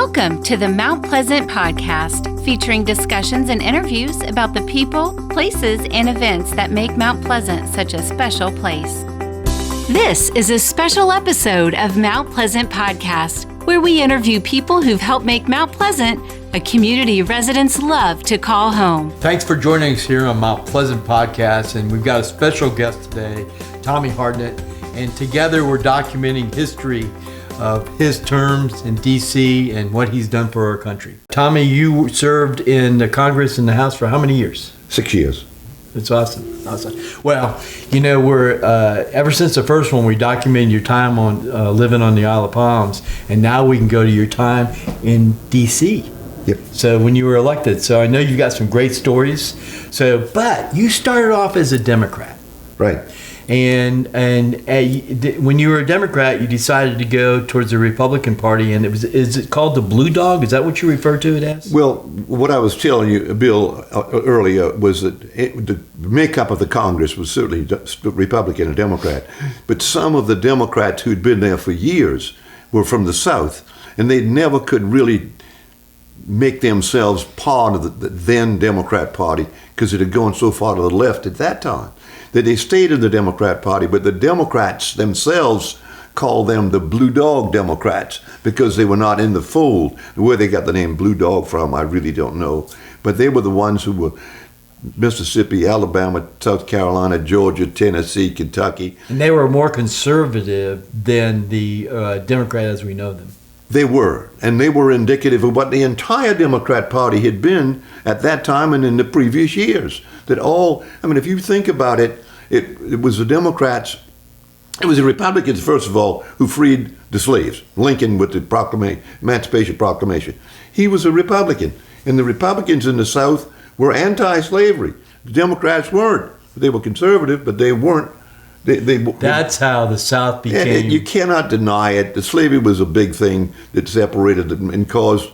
Welcome to the Mount Pleasant Podcast, featuring discussions and interviews about the people, places, and events that make Mount Pleasant such a special place. This is a special episode of Mount Pleasant Podcast, where we interview people who've helped make Mount Pleasant a community residents love to call home. Thanks for joining us here on Mount Pleasant Podcast, and we've got a special guest today, Tommy Hartnett, and together we're documenting history of his terms in D.C. and what he's done for our country. Tommy, you served in the Congress and the House for how many years? 6 years. It's awesome. Well, you know, we're ever since the first one, we documented your time on living on the Isle of Palms, and now we can go to your time in D.C. Yep. So when you were elected, so I know you've got some great stories. But you started off as a Democrat, Right. and when you were a Democrat, you decided to go towards the Republican Party, and is it called the Blue Dog? Is that what you refer to it as? Well, what I was telling you, Bill, earlier was that the makeup of the Congress was certainly Republican and Democrat, but some of the Democrats who'd been there for years were from the South, and they never could really make themselves part of the then Democrat Party because it had gone so far to the left at that time that they stayed in the Democrat Party, but the Democrats themselves called them the Blue Dog Democrats because they were not in the fold. Where they got the name Blue Dog from, I really don't know. But they were the ones who were Mississippi, Alabama, South Carolina, Georgia, Tennessee, Kentucky. And they were more conservative than the Democrat as we know them. They were, and they were indicative of what the entire Democrat Party had been at that time and in the previous years. If you think about it, it was the Democrats, it was the Republicans, first of all, who freed the slaves. Lincoln with the Emancipation Proclamation. He was a Republican, and the Republicans in the South were anti-slavery. The Democrats weren't. They were conservative, but they weren't. That's how the South became. You cannot deny it. The slavery was a big thing that separated them and caused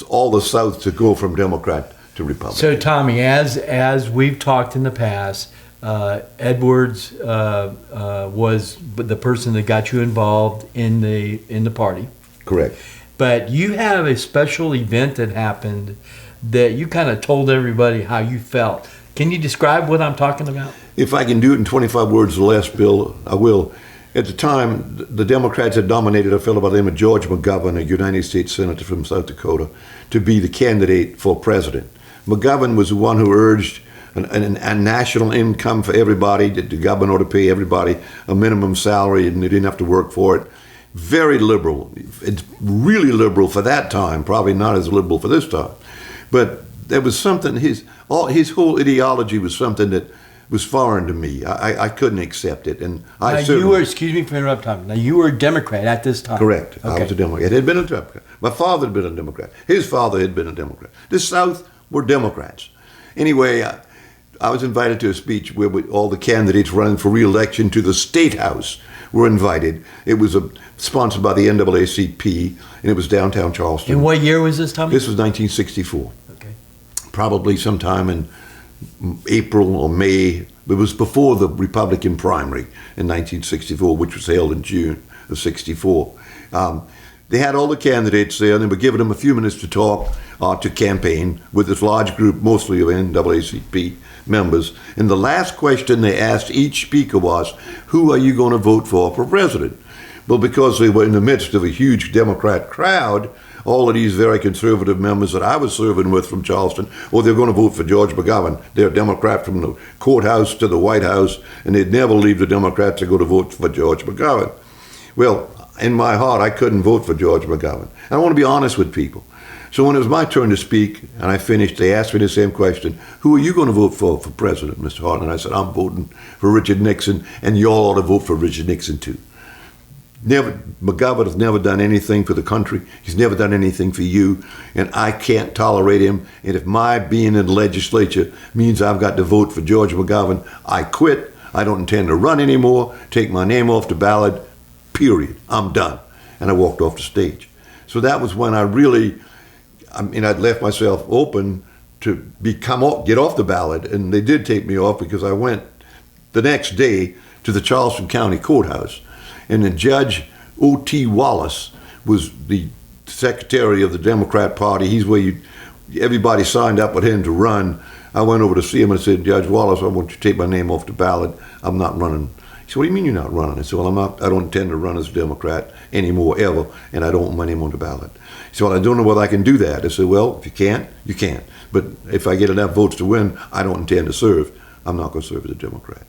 all the South to go from Democrat to Republican. So, Tommy, as we've talked in the past, Edwards was the person that got you involved in the party. Correct. But you have a special event that happened that you kind of told everybody how you felt. Can you describe what I'm talking about? If I can do it in 25 words or less, Bill, I will. At the time, the Democrats had nominated a fellow by the name of George McGovern, a United States Senator from South Dakota, to be the candidate for president. McGovern was the one who urged a national income for everybody, that the government ought to pay everybody a minimum salary and they didn't have to work for it. Very liberal. It's really liberal for that time, probably not as liberal for this time. But there was something, his whole ideology was something that was foreign to me. I couldn't accept it. And excuse me for interrupting. Now, you were a Democrat at this time. Correct. Okay. I was a Democrat. It had been a Democrat. My father had been a Democrat. His father had been a Democrat. The South were Democrats. Anyway, I was invited to a speech where all the candidates running for re-election to the State House were invited. It was sponsored by the NAACP, and it was downtown Charleston. And what year was this, Tommy? This was 1964. Okay. Probably sometime in April or May. It was before the Republican primary in 1964, which was held in June of 64. They had all the candidates there, and they were giving them a few minutes to talk, to campaign with this large group, mostly of NAACP members. And the last question they asked each speaker was, who are you going to vote for president? Well, because they were in the midst of a huge Democrat crowd, all of these very conservative members that I was serving with from Charleston, they're going to vote for George McGovern. They're a Democrat from the courthouse to the White House, and they'd never leave the Democrats to go to vote for George McGovern. Well, in my heart, I couldn't vote for George McGovern. And I want to be honest with people. So when it was my turn to speak, and I finished, they asked me the same question, who are you going to vote for president, Mr. Hartnett? And I said, I'm voting for Richard Nixon, and you all ought to vote for Richard Nixon too. McGovern has never done anything for the country. He's never done anything for you, and I can't tolerate him. And if my being in the legislature means I've got to vote for George McGovern, I quit. I don't intend to run anymore, take my name off the ballot, period. I'm done. And I walked off the stage. So that was when I'd left myself open to get off the ballot, and they did take me off because I went the next day to the Charleston County Courthouse. And the Judge O.T. Wallace was the secretary of the Democrat Party. He's where everybody signed up with him to run. I went over to see him and said, Judge Wallace, I want you to take my name off the ballot. I'm not running. He said, what do you mean you're not running? I said, well, I don't intend to run as a Democrat anymore, ever, and I don't want my name on the ballot. He said, well, I don't know whether I can do that. I said, well, if you can't, you can't. But if I get enough votes to win, I don't intend to serve. I'm not going to serve as a Democrat.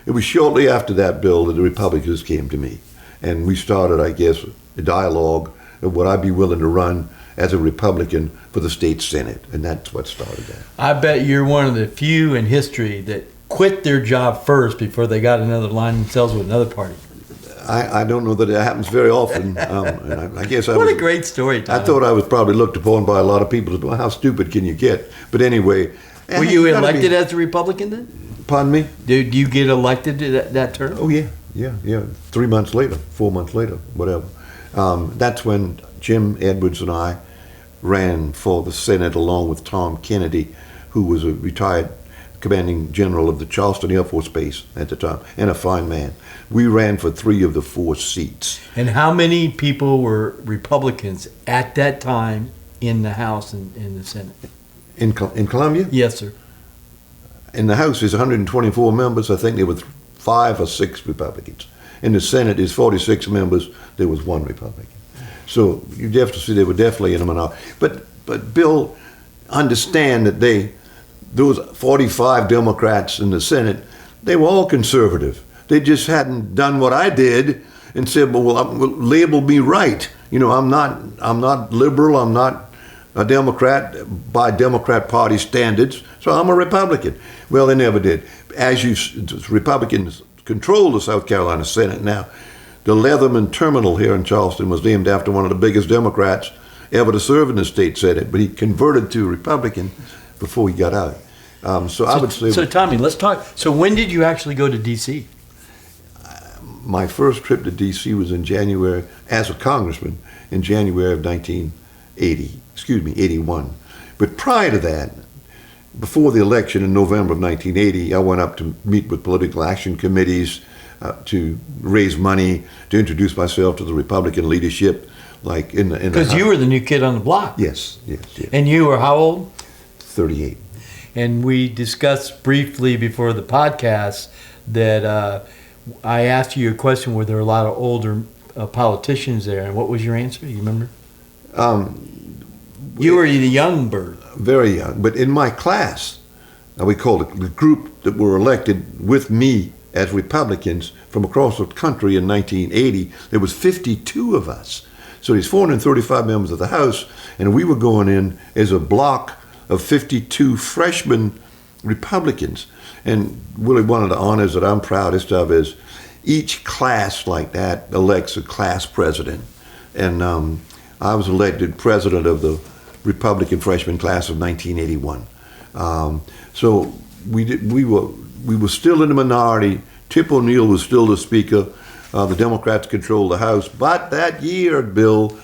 It was shortly after that, Bill, that the Republicans came to me. And we started, I guess, a dialogue of would I be willing to run as a Republican for the state Senate. And that's what started that. I bet you're one of the few in history that quit their job first before they got another line themselves with another party. I don't know that it happens very often. And I guess What a great story, Tom. I thought I was probably looked upon by a lot of people as, well, how stupid can you get? But anyway. Were you elected as a Republican then? Pardon me? Did you get elected to that term? Oh, yeah. 3 months later, 4 months later, whatever. That's when Jim Edwards and I ran for the Senate along with Tom Kennedy, who was a retired commanding general of the Charleston Air Force Base at the time, and a fine man. We ran for 3 of the 4 seats. And how many people were Republicans at that time in the House and in the Senate? In Columbia? Yes, sir. In the House is 124 members. I think there were 5 or 6 Republicans. In the Senate is 46 members. There was 1 Republican. So you have to see they were definitely in a minority. But Bill, understand that those 45 Democrats in the Senate, they were all conservative. They just hadn't done what I did and said, well, label me right. You know, I'm not liberal. I'm not a Democrat by Democrat Party standards, so I'm a Republican. Well, they never did. Republicans control the South Carolina Senate now. The Leatherman Terminal here in Charleston was named after one of the biggest Democrats ever to serve in the state Senate, but he converted to Republican before he got out. So I would say... So, Tommy, let's talk. So when did you actually go to D.C.? My first trip to D.C. was in January, as a congressman, in January of 81. But prior to that, before the election in November of 1980, I went up to meet with political action committees to raise money, to introduce myself to the Republican leadership, like in the... Because you were the new kid on the block. Yes. And you were how old? 38. And we discussed briefly before the podcast that I asked you a question, were there a lot of older politicians there, and what was your answer? You remember? You were the young bird. Very young. But in my class, we called it the group that were elected with me as Republicans from across the country in 1980, there was 52 of us. So there's 435 members of the House, and we were going in as a block of 52 freshman Republicans. And really one of the honors that I'm proudest of is each class like that elects a class president. And I was elected president of the Republican freshman class of 1981. So we were still in the minority. Tip O'Neill was still the speaker. The Democrats controlled the House. But that year, Bill,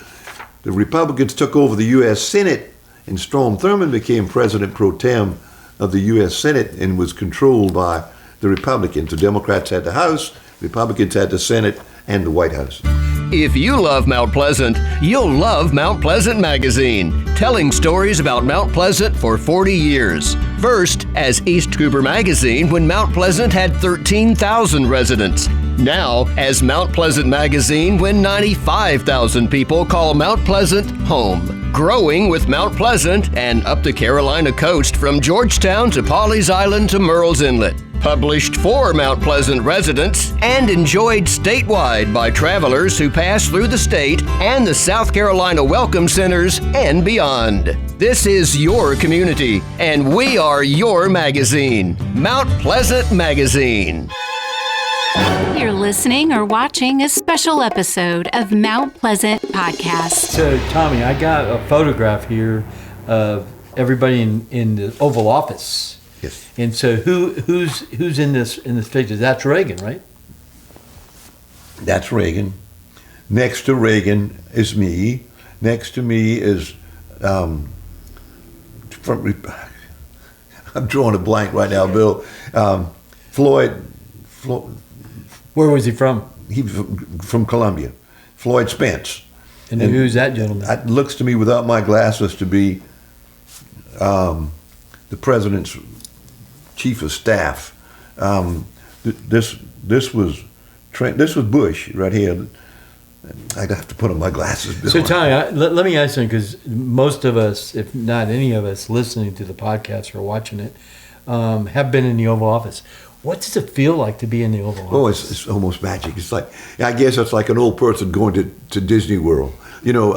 the Republicans took over the U.S. Senate, and Strom Thurmond became president pro tem of the U.S. Senate and was controlled by the Republicans. The Democrats had the House, Republicans had the Senate, and the White House. If you love Mount Pleasant, you'll love Mount Pleasant Magazine, telling stories about Mount Pleasant for 40 years. First, as East Cooper Magazine when Mount Pleasant had 13,000 residents. Now, as Mount Pleasant Magazine when 95,000 people call Mount Pleasant home. Growing with Mount Pleasant and up the Carolina coast from Georgetown to Pawleys Island to Murrells Inlet. Published for Mount Pleasant residents and enjoyed statewide by travelers who pass through the state and the South Carolina Welcome Centers and beyond. This is your community, and we are your magazine, Mount Pleasant Magazine. You're listening or watching a special episode of Mount Pleasant Podcast. So, Tommy, I got a photograph here of everybody in the Oval Office. Yes. And so who's in this picture? That's Reagan, right? That's Reagan. Next to Reagan is me. Next to me is I'm drawing a blank right now, Bill. Floyd. Where was he from? He was from Columbia. Floyd Spence. And who's that gentleman? It looks to me, without my glasses, to be the president's chief of staff. This was Bush right here. I'd have to put on my glasses, Bill. So, Tommy, let me ask you, because most of us, if not any of us listening to the podcast or watching it, have been in the Oval Office. What does it feel like to be in the Oval Office? Oh, it's almost magic. It's like, I guess it's like an old person going to Disney World. You know,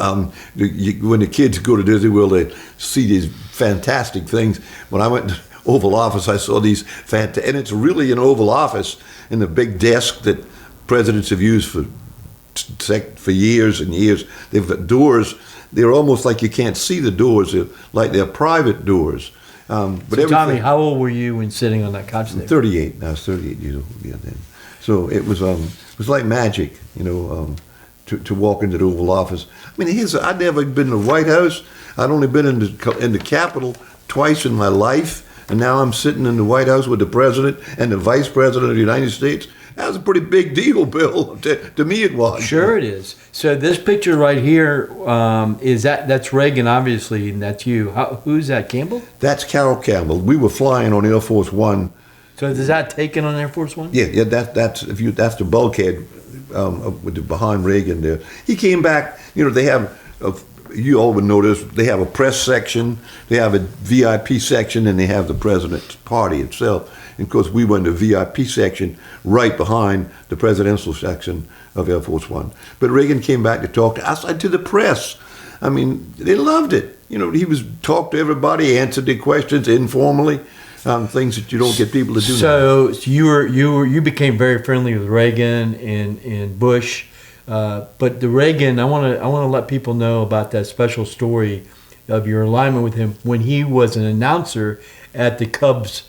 when the kids go to Disney World, they see these fantastic things. When I went to Oval Office, I saw these fantastic, and it's really an Oval Office, and the big desk that presidents have used for years and years. They've got doors. They're almost like you can't see the doors. They're like they're private doors. But so Tommy, how old were you when sitting on that couch there? 38. I was 38 years old. Yeah, then. So it was like magic, you know, to walk into the Oval Office. I mean, I'd never been to the White House. I'd only been in the Capitol twice in my life, and now I'm sitting in the White House with the president and the vice president of the United States. That was a pretty big deal, Bill. To me, it was. Sure, it is. So this picture right here, that's Reagan, obviously, and that's you. Who's that, Campbell? That's Carol Campbell. We were flying on Air Force One. So is that taken on Air Force One? Yeah. That's the bulkhead behind Reagan there. He came back. You know, they have. You all would know this. They have a press section. They have a VIP section, and they have the president's party itself. And of course, we went to the VIP section right behind the presidential section of Air Force One. But Reagan came back to talk to us, to the press. I mean, they loved it. You know, he was talked to everybody, answered their questions informally, things that you don't get people to do. So you became very friendly with Reagan and Bush, but the Reagan, I want to let people know about that special story of your alignment with him when he was an announcer at the Cubs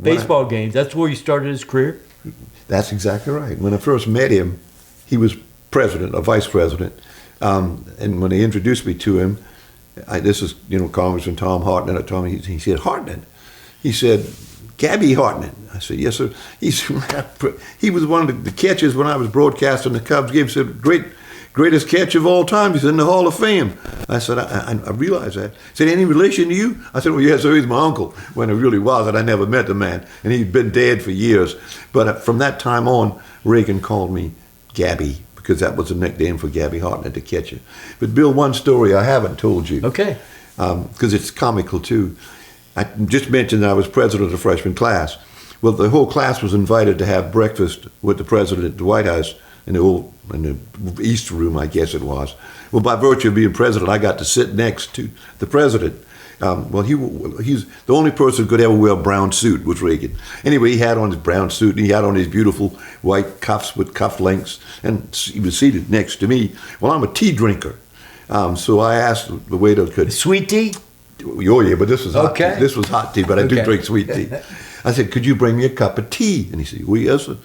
baseball games. That's where you started his career? That's exactly right. When I first met him, he was president, or vice president. And when they introduced me to him, this is, Congressman Tom Hartnett. He said, Hartnett. He said, Gabby Hartnett. I said, yes, sir. He was one of the catchers when I was broadcasting the Cubs game. He said, greatest catch of all time. He's in the Hall of Fame. I said, I realize that. He said, any relation to you? I said, well, yes, sir, he's my uncle. When it really was, and I never met the man. And he'd been dead for years. But from that time on, Reagan called me Gabby, because that was a nickname for Gabby Hartnett, the catcher. But Bill, one story I haven't told you. Okay. Because it's comical, too. I just mentioned that I was president of the freshman class. Well, the whole class was invited to have breakfast with the president at the White House in the East Room, I guess it was. Well, by virtue of being president, I got to sit next to the president. He's the only person who could ever wear a brown suit was Reagan. Anyway, he had on his brown suit, and he had on his beautiful white cuffs with cuff links, and he was seated next to me. Well, I'm a tea drinker, so I asked the waiter, sweet tea? Oh yeah, but this was hot okay. tea. This was hot tea, but I do drink sweet tea. I said, could you bring me a cup of tea? And he said, well, yes, sir.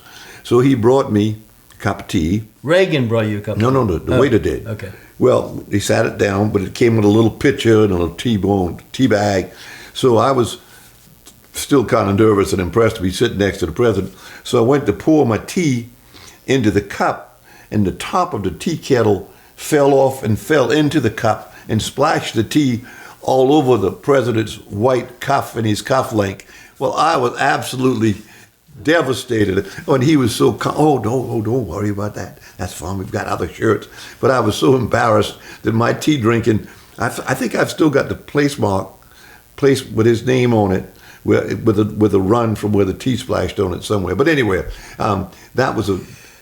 So he brought me a cup of tea. Reagan brought you a cup of tea? No, the waiter did. Okay. Well, he sat it down, but it came with a little pitcher and a little tea bag. So I was still kind of nervous and impressed to be sitting next to the president. So I went to pour my tea into the cup, and the top of the tea kettle fell off and fell into the cup and splashed the tea all over the president's white cuff and his cuff link. Well, I was absolutely devastated. And he was so, don't worry about that. That's fine. We've got other shirts. But I was so embarrassed that my tea drinking, I think I've still got the place with his name on it, with a run from where the tea splashed on it somewhere. But anyway, that was a.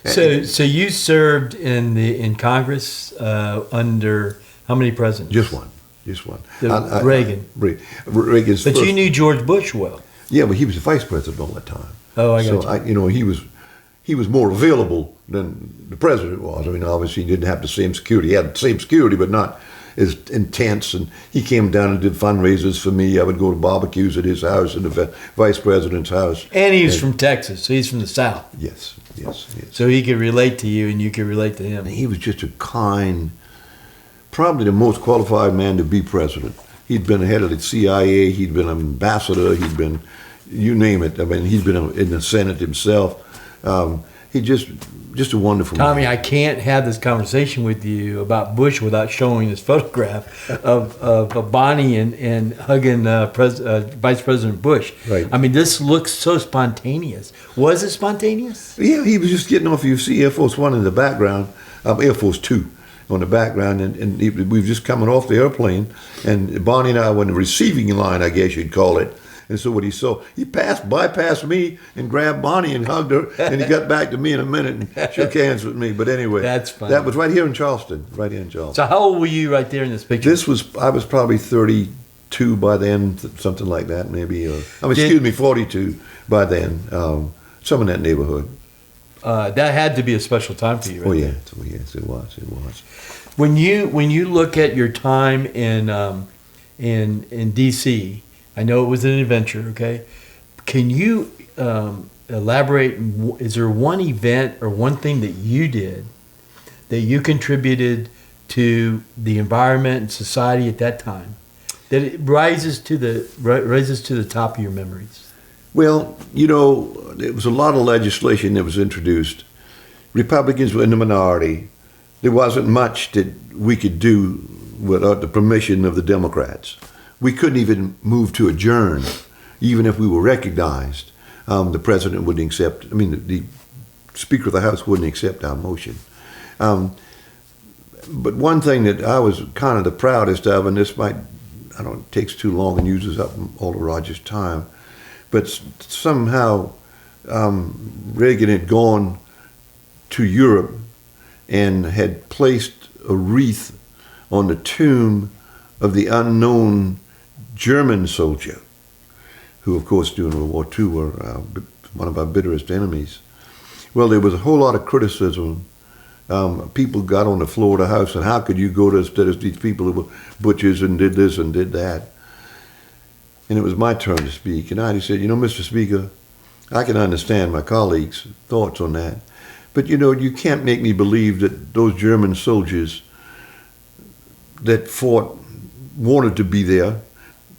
So you served in Congress under how many presidents? Just one. Reagan. Reagan's But first. you knew George Bush well. Yeah, but he was the vice president all that time. Oh, I got you. So he was more available than the president was. I mean, obviously he didn't have the same security. He had the same security, but not as intense. And he came down and did fundraisers for me. I would go to barbecues at his house and the vice president's house. And he's from Texas, so he's from the South. Yes. So he could relate to you, and you could relate to him. And he was just a kind, probably the most qualified man to be president. He'd been head of the CIA. He'd been an ambassador. He'd been, you name it. I mean, he'd been in the Senate himself. He just a wonderful Tommy, man. I can't have this conversation with you about Bush without showing this photograph of Bonnie and hugging Vice President Bush. Right. I mean, this looks so spontaneous. Was it spontaneous? Yeah, he was just getting off. You see Air Force One in the background, Air Force Two on the background, and we were just coming off the airplane, and Bonnie and I were in the receiving line, I guess you'd call it. And so what he saw, he bypassed me and grabbed Bonnie and hugged her, and he got back to me in a minute and shook hands with me. But anyway, That's funny. That was right here in Charleston, So how old were you right there in this picture? I was probably 32 by then, something like that, maybe. Excuse me, 42 by then, some in that neighborhood. That had to be a special time for you, right? Yes, it was. When you look at your time in D.C., I know it was an adventure. Okay, can you elaborate? Is there one event or one thing that you did that you contributed to the environment and society at that time that it rises to the top of your memories? Well, there was a lot of legislation that was introduced. Republicans were in the minority. There wasn't much that we could do without the permission of the Democrats. We couldn't even move to adjourn, even if we were recognized. The president wouldn't accept, the Speaker of the House wouldn't accept our motion. But one thing that I was kind of the proudest of, and this it takes too long and uses up all of Roger's time, but somehow Reagan had gone to Europe and had placed a wreath on the tomb of the unknown German soldier, who, of course, during World War II were one of our bitterest enemies. Well, there was a whole lot of criticism. People got on the floor of the House, and how could you go to these people who were butchers and did this and did that? And it was my turn to speak, and I said, Mr. Speaker, I can understand my colleagues' thoughts on that, but you can't make me believe that those German soldiers that fought wanted to be there.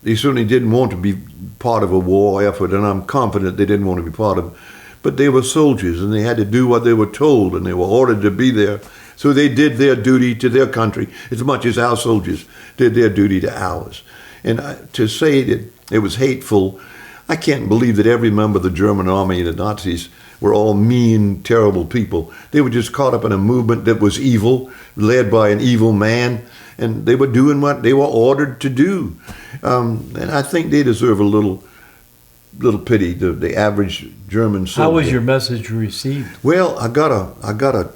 They certainly didn't want to be part of a war effort, and I'm confident they didn't want to be part of it. But they were soldiers, and they had to do what they were told, and they were ordered to be there. So they did their duty to their country as much as our soldiers did their duty to ours. And to say that it was hateful, I can't believe that every member of the German army and the Nazis were all mean, terrible people. They were just caught up in a movement that was evil, led by an evil man, and they were doing what they were ordered to do. And I think they deserve a little pity, the average German soldier. How was your message received? Well, I got a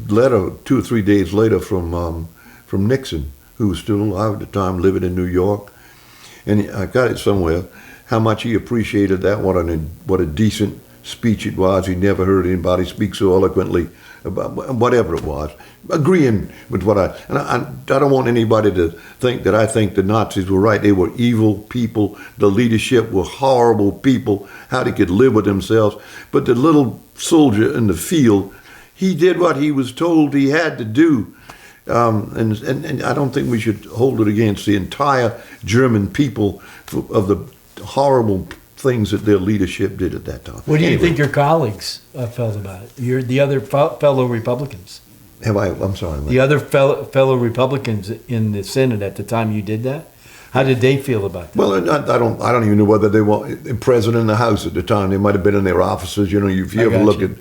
letter 2 or 3 days later from Nixon, who was still alive at the time, living in New York, and I got it somewhere. How much he appreciated that. What a decent speech it was. He never heard anybody speak so eloquently about whatever it was, agreeing with what I don't want anybody to think that I think the Nazis were right. They were evil people. The leadership were horrible people, how they could live with themselves. But the little soldier in the field, he did what he was told he had to do. And I don't think we should hold it against the entire German people of the horrible things that their leadership did at that time. What do you think your colleagues felt about it? You're the other fellow Republicans. I'm sorry. The other fellow Republicans in the Senate at the time you did that? How did they feel about that? Well, I don't even know whether they were president in the House at the time. They might have been in their offices. If you ever look at,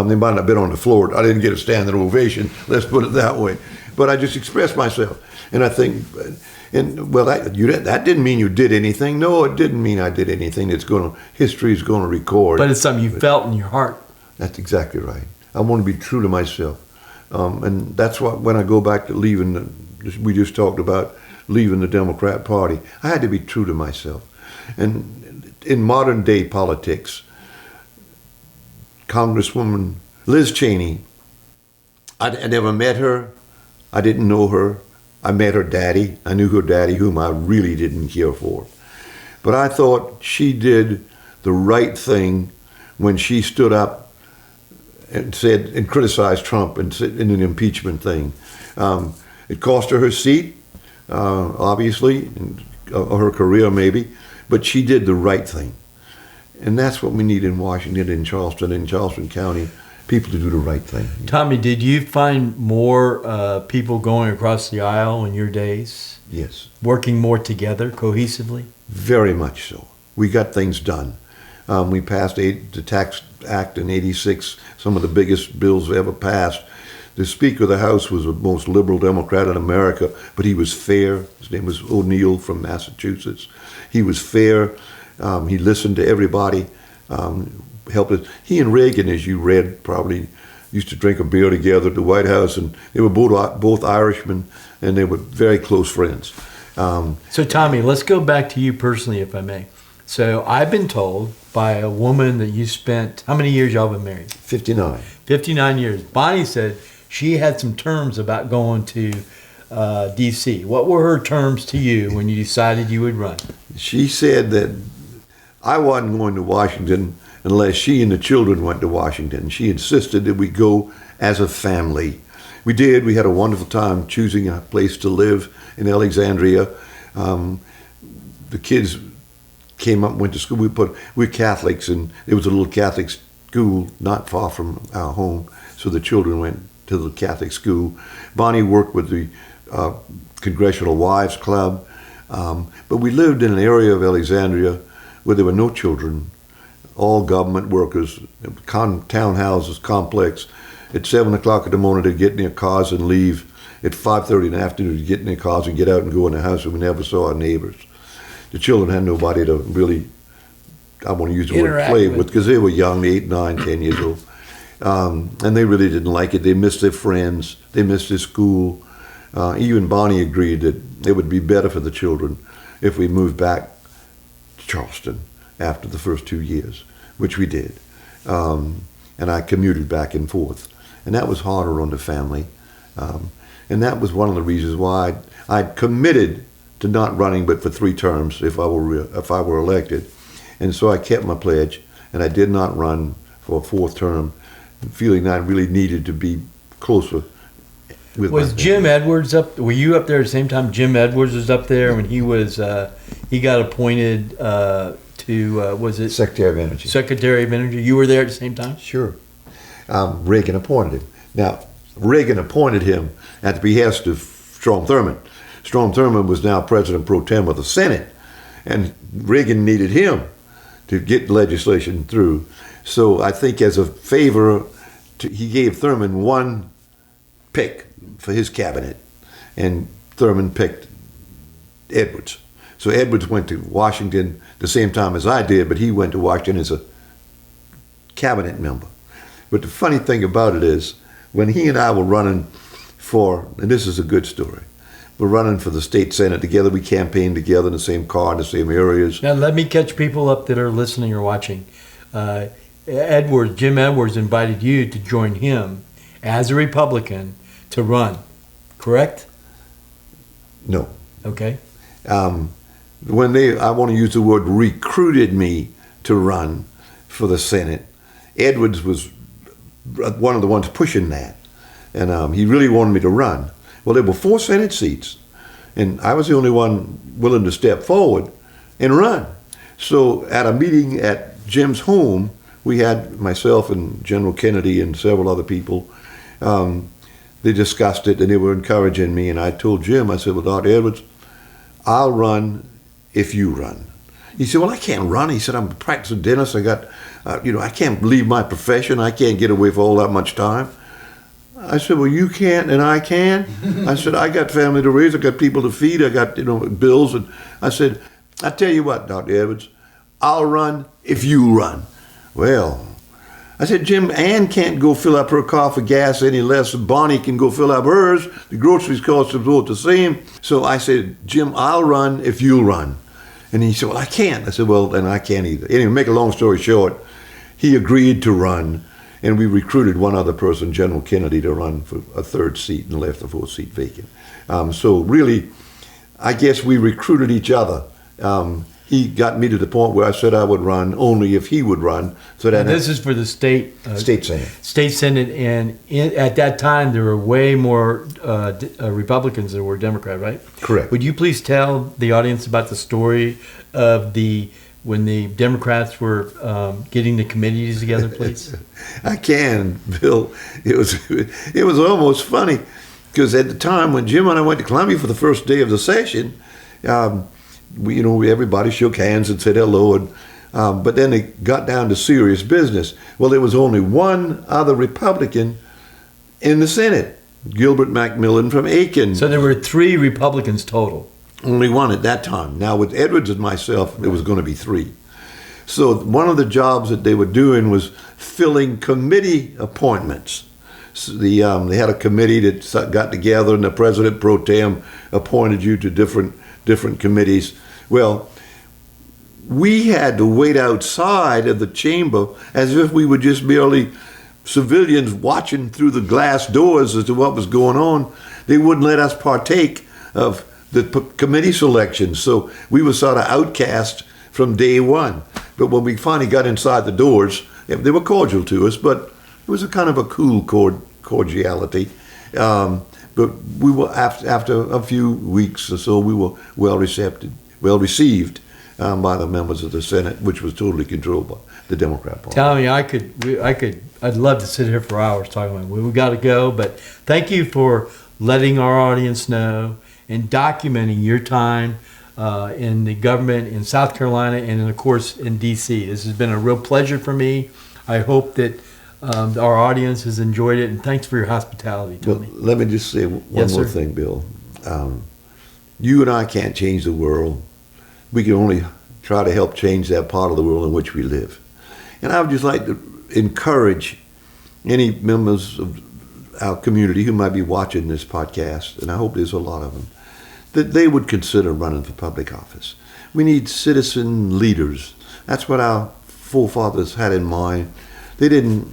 they might not have been on the floor. I didn't get a standing ovation. Let's put it that way. But I just expressed myself, and I think. That didn't mean you did anything. No, it didn't mean I did anything. History is going to record. But it's something you felt in your heart. That's exactly right. I want to be true to myself, and that's what when I go back to leaving. We just talked about leaving the Democrat Party. I had to be true to myself, and in modern day politics, Congresswoman Liz Cheney. I never met her. I didn't know her. I met her daddy. I knew her daddy, whom I really didn't care for. But I thought she did the right thing when she stood up and said and criticized Trump in an impeachment thing. It cost her seat, obviously, or her career maybe, but she did the right thing. And that's what we need in Washington, in Charleston County. people to do the right thing. Tommy, did you find more people going across the aisle in your days? Yes. Working more together cohesively? Very much so. We got things done. We passed the Tax Act in '86, some of the biggest bills ever passed. The Speaker of the House was the most liberal Democrat in America, but he was fair. His name was O'Neill from Massachusetts. He was fair. He listened to everybody, helped us. He and Reagan, as you read, probably used to drink a beer together at the White House, and they were both Irishmen, and they were very close friends. So, Tommy, let's go back to you personally, if I may. So, I've been told by a woman that you spent, how many years y'all been married? 59. 59 years. Bonnie said she had some terms about going to D.C. What were her terms to you when you decided you would run? She said that I wasn't going to Washington unless she and the children went to Washington. She insisted that we go as a family. We did. We had a wonderful time choosing a place to live in Alexandria. The kids came up and went to school. We're Catholics, and there was a little Catholic school not far from our home, so the children went to the Catholic school. Bonnie worked with the Congressional Wives Club, but we lived in an area of Alexandria where there were no children, all government workers, townhouses, complex. At 7 o'clock in the morning, they'd get in their cars and leave. At 5:30 in the afternoon, they'd get in their cars and get out and go in the house, and we never saw our neighbors. The children had nobody to really, I want to use the word play with, because they were young, 8, 9, 10 years old. And they really didn't like it. They missed their friends. They missed their school. Even Bonnie agreed that it would be better for the children if we moved back to Charleston after the first 2 years, which we did. And I commuted back and forth. And that was harder on the family. And that was one of the reasons why I'd committed to not running but for 3 terms if I were elected. And so I kept my pledge, and I did not run for a 4th term, feeling that I really needed to be closer with Was Jim Edwards up? Were you up there at the same time Jim Edwards was up there when he was he got appointed to was it Secretary of Energy? Secretary of Energy. You were there at the same time? Sure. Reagan appointed him. Now, Reagan appointed him at the behest of Strom Thurmond. Strom Thurmond was now President pro tem of the Senate, and Reagan needed him to get legislation through. So I think as a favor, he gave Thurmond 1 pick for his cabinet, and Thurmond picked Edwards. So Edwards went to Washington the same time as I did, but he went to Washington as a cabinet member. But the funny thing about it is, when he and I were running for, and this is a good story, we're running for the state senate together. We campaigned together in the same car, in the same areas. Now let me catch people up that are listening or watching. Jim Edwards invited you to join him as a Republican to run, correct? No. Okay. When I want to use the word recruited me to run for the Senate, Edwards was one of the ones pushing that. And he really wanted me to run. Well, there were 4 Senate seats, and I was the only one willing to step forward and run. So at a meeting at Jim's home, we had myself and General Kennedy and several other people. They discussed it, and they were encouraging me. And I told Jim, I said, well, Dr. Edwards, I'll run if you run. He said, well, I can't run. He said, I'm a practicing dentist. I got, I can't leave my profession. I can't get away for all that much time. I said, well, you can't and I can. I said, I got family to raise. I got people to feed. I got, bills. And I said, I tell you what, Dr. Edwards, I'll run if you run. Well, I said, Jim, Ann can't go fill up her car for gas any less than Bonnie can go fill up hers. The groceries cost us both the same. So I said, Jim, I'll run if you'll run. And he said, well, I can't. I said, well, then I can't either. Anyway, make a long story short, he agreed to run, and we recruited one other person, General Kennedy, to run for a 3rd seat and left the 4th seat vacant. So really, I guess we recruited each other. He got me to the point where I said I would run only if he would run. So that this is for the state Senate. State Senate, and at that time there were way more Republicans than were Democrat, right? Correct. Would you please tell the audience about the story of the when the Democrats were getting the committees together, please? I can, Bill. It was almost funny because at the time when Jim and I went to Columbia for the first day of the session, everybody shook hands and said hello, but then it got down to serious business. Well, there was only one other Republican in the Senate, Gilbert Macmillan from Aiken. So there were 3 Republicans total. Only one at that time. Now with Edwards and myself, it was going to be 3. So one of the jobs that they were doing was filling committee appointments. So they had a committee that got together, and the president pro tem appointed you to different committees. Well, we had to wait outside of the chamber as if we were just merely civilians watching through the glass doors as to what was going on. They wouldn't let us partake of the committee selection, so we were sort of outcast from day one. But when we finally got inside the doors, they were cordial to us, but it was a kind of a cool cordiality. But we were after a few weeks or so, we were well received by the members of the Senate, which was totally controlled by the Democrat Party. Tommy, I'd love to sit here for hours talking about it. We've got to go, but thank you for letting our audience know and documenting your time in the government in South Carolina and, of course, in D.C. This has been a real pleasure for me. I hope that our audience has enjoyed it, and thanks for your hospitality, Tommy. Well, let me just say one more thing, Bill. You and I can't change the world. We can only try to help change that part of the world in which we live. And I would just like to encourage any members of our community who might be watching this podcast, and I hope there's a lot of them, that they would consider running for public office. We need citizen leaders. That's what our forefathers had in mind. They didn't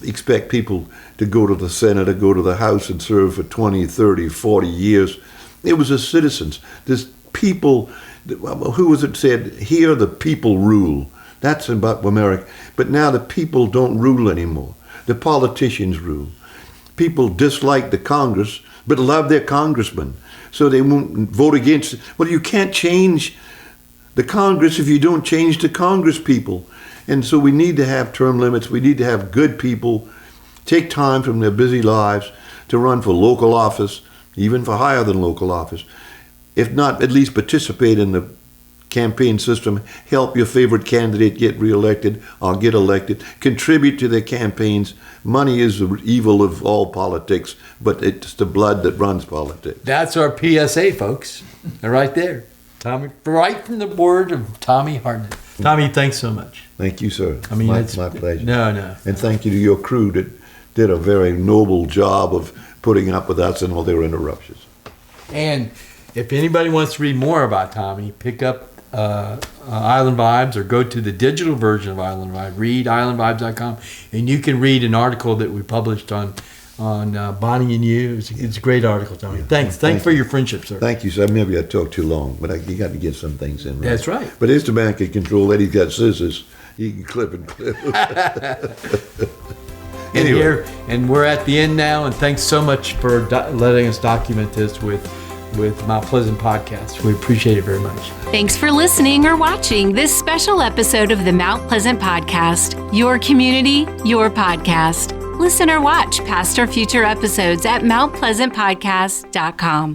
expect people to go to the Senate or go to the House and serve for 20, 30, 40 years. It was the citizens. There's people, who was it said, here the people rule. That's about America. But now the people don't rule anymore. The politicians rule. People dislike the Congress, but love their congressman. So they won't vote against it. Well, you can't change the Congress if you don't change the Congress people. And so we need to have term limits. We need to have good people take time from their busy lives to run for local office, even for higher than local office. If not, at least participate in the campaign system, help your favorite candidate get reelected or get elected, contribute to their campaigns. Money is the evil of all politics, but it's the blood that runs politics. That's our PSA, folks. They're right there. Tommy, right from the word of Tommy Hartnett. Tommy, thanks so much. Thank you, sir. I mean, it's my pleasure. No. And thank you to your crew that did a very noble job of putting up with us and all their interruptions. And if anybody wants to read more about Tommy, pick up Island Vibes or go to the digital version of Island Vibes, read islandvibes.com, and you can read an article that we published on Bonnie and You. It's a great article, Tommy. Yeah, thanks for your friendship, sir. Thank you, sir. Maybe I talked too long, but you got to get some things in. Right? That's right. But it's the man can control that. He's got scissors. He can clip and clip. Anyway. And we're at the end now, and thanks so much for letting us document this with Mount Pleasant Podcast. We appreciate it very much. Thanks for listening or watching this special episode of the Mount Pleasant Podcast. Your community, your podcast. Listen or watch past or future episodes at mountpleasantpodcast.com.